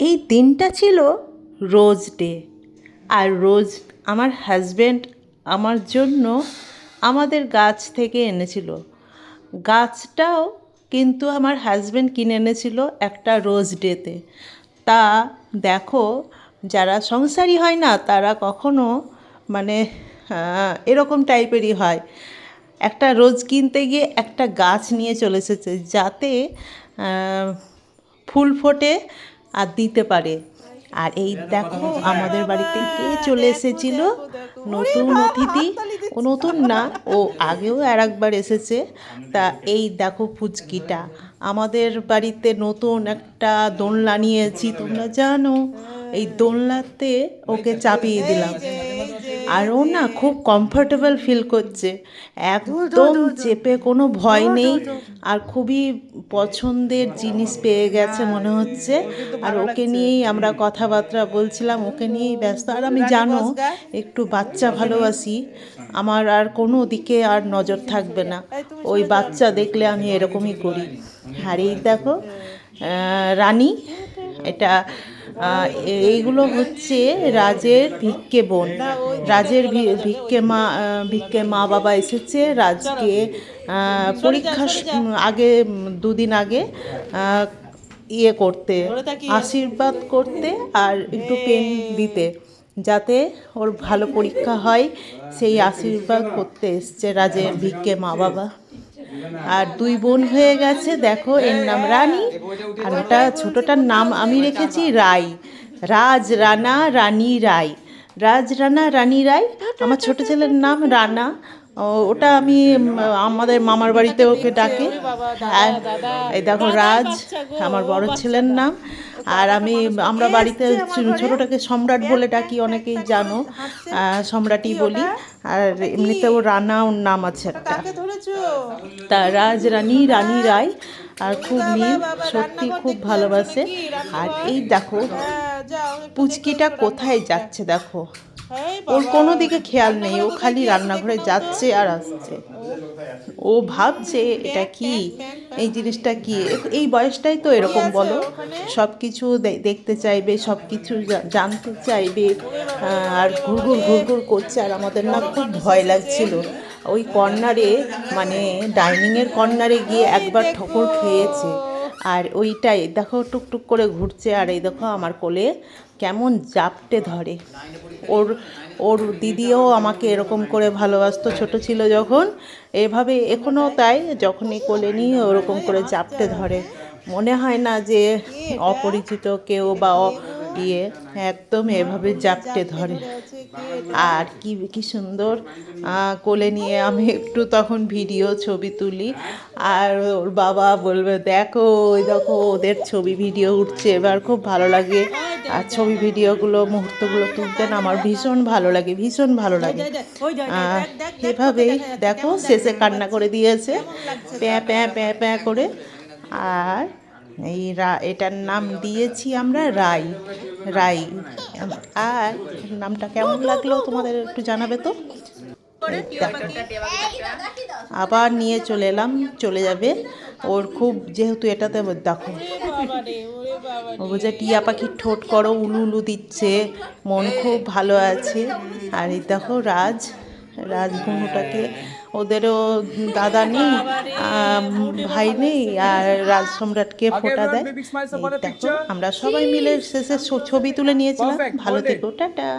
এই দিনটা ছিল রোজ ডে। আর রোজ আমার হাজব্যান্ড আমার জন্য আমাদের গাছ থেকে এনেছিল। গাছটাও কিন্তু আমার হাজব্যান্ড কিনে এনেছিল একটা রোজ ডেতে। তা দেখো, যারা সংসারী হয় না তারা কখনো মানে এরকম টাইপেরই হয়। একটা রোজ কিনতে গিয়ে একটা গাছ নিয়ে চলে এসেছে যাতে ফুল ফোটে আর দিতে পারে। আর এই দেখো আমাদের বাড়িতে কে চলে এসেছিল, নতুন অতিথি। ও নতুন না, ও আগেও আর একবার এসেছে। তা এই দেখো পুচকিটা, আমাদের বাড়িতে নতুন একটা দোলনা নিয়েছি, তোমরা জানো। এই দোলনাতে ওকে চাপিয়ে দিলাম, আর ও না খুব কমফোর্টেবল ফিল করছে, একদম চেপে, কোনো ভয় নেই। আর খুবই পছন্দের জিনিস পেয়ে গেছে মনে হচ্ছে। আর ওকে নিয়েই আমরা কথাবার্তা বলছিলাম, ওকে নিয়েই ব্যস্ত। আর আমি জানো একটু বাচ্চা ভালোবাসি, আমার আর কোনো দিকে আর নজর থাকবে না। ওই বাচ্চা দেখলে আমি এরকমই করি। আর এই দেখো রানী, এটা এইগুলো হচ্ছে রাজের ভিক্ষে বোন। রাজের ভিক্ষে মা বাবা এসেছে রাজকে পরীক্ষা আগে, দুদিন আগে ইয়ে করতে, আশীর্বাদ করতে আর একটু পেন দিতে, যাতে ওর ভালো পরীক্ষা হয়। সেই আশীর্বাদ করতে এসছে রাজের ভিক্ষে মা বাবা। আর দুই বোন হয়ে গেছে, দেখো এর নাম রানী, আর ওটা ছোটটার নাম আমি রেখেছি রাই। রাজ, রানা, রানী, রাই। রাজ, রানা, রানী, রাই। আমার ছোট ছেলের নাম রানা। ওটা আমি আমাদের মামার বাড়িতে ওকে ডাকে। আর এই দেখো রাজ আমার বড় ছেলের নাম। আর আমরা বাড়িতে ছোটটাকে সম্রাট বলে ডাকি, অনেকেই জানো, সম্রাটই বলি। আর এমনিতেও রানা ওর নাম আছে একটা। তা রাজ, রানী, রানী, রাই। আর খুব মিল, সত্যি খুব ভালোবাসে। আর এই দেখো পুচকিটা কোথায় যাচ্ছে, দেখো ওর কোনো দিকে খেয়াল নেই, ও খালি রান্নাঘরে যাচ্ছে আর আসছে। ও ভাবছে এটা কি, এই জিনিসটা কি। এই বয়সটাই তো এরকম, বলো, সব কিছু দেখতে চাইবে, সব কিছু জানতে চাইবে। আর ঘুরঘুর ঘুরঘুর করছে। আর আমাদের না খুব ভয় লাগছিল, ওই কর্নারে, মানে ডাইনিংয়ের কর্নারে গিয়ে একবার ঠোকর খেয়েছে। আর ওইটাই দেখো টুকটুক করে ঘুরছে। আর এই দেখো আমার কোলে কেমন জাপটে ধরে। ওর ওর দিদিও আমাকে এরকম করে ভালোবাসতো ছোট ছিল যখন, এভাবে এখনও তাই, যখনই কোলে নিয়ে ওরকম করে জাপটে ধরে। মনে হয় না যে অপরিচিত কেউ বা ইয়ে, একদম এভাবে জাপটে ধরে। আর কি কি সুন্দর কোলে নিয়ে আমি একটু তখন ভিডিও ছবি তুলি। আর ওর বাবা বলবে দেখো, ওই দেখো ওদের ছবি ভিডিও উঠছে। এবার খুব ভালো লাগে। আর ছবি ভিডিওগুলো, মুহূর্তগুলো তুলতে না আমার ভীষণ ভালো লাগে, ভীষণ ভালো লাগে। এভাবেই দেখো শেষে কান্না করে দিয়েছে, প্যাঁ প্যাঁ প্যাঁ প্যাঁ করে। আর এই এটার নাম দিয়েছি আমরা রাই। রাই। আর নামটা কেমন লাগলো তোমাদের একটু জানাবে তো। আবার নিয়ে চলে এলাম, চলে যাবে। ওর খুব, যেহেতু এটাতে দেখো ও যে টিয়া পাখির ঠোঁট করো উলু উলু দিচ্ছে, মন খুব ভালো আছে। আর এই দেখো রাজবনুটাকে, ওদেরও দাদা নেই, ভাই নেই, আর রাজ সম্রাটকে ফোঁটা দেয়। দেখো আমরা সবাই মিলে শেষে ছবি তুলে নিয়েছিলাম। ভালো থেকো, টাটা।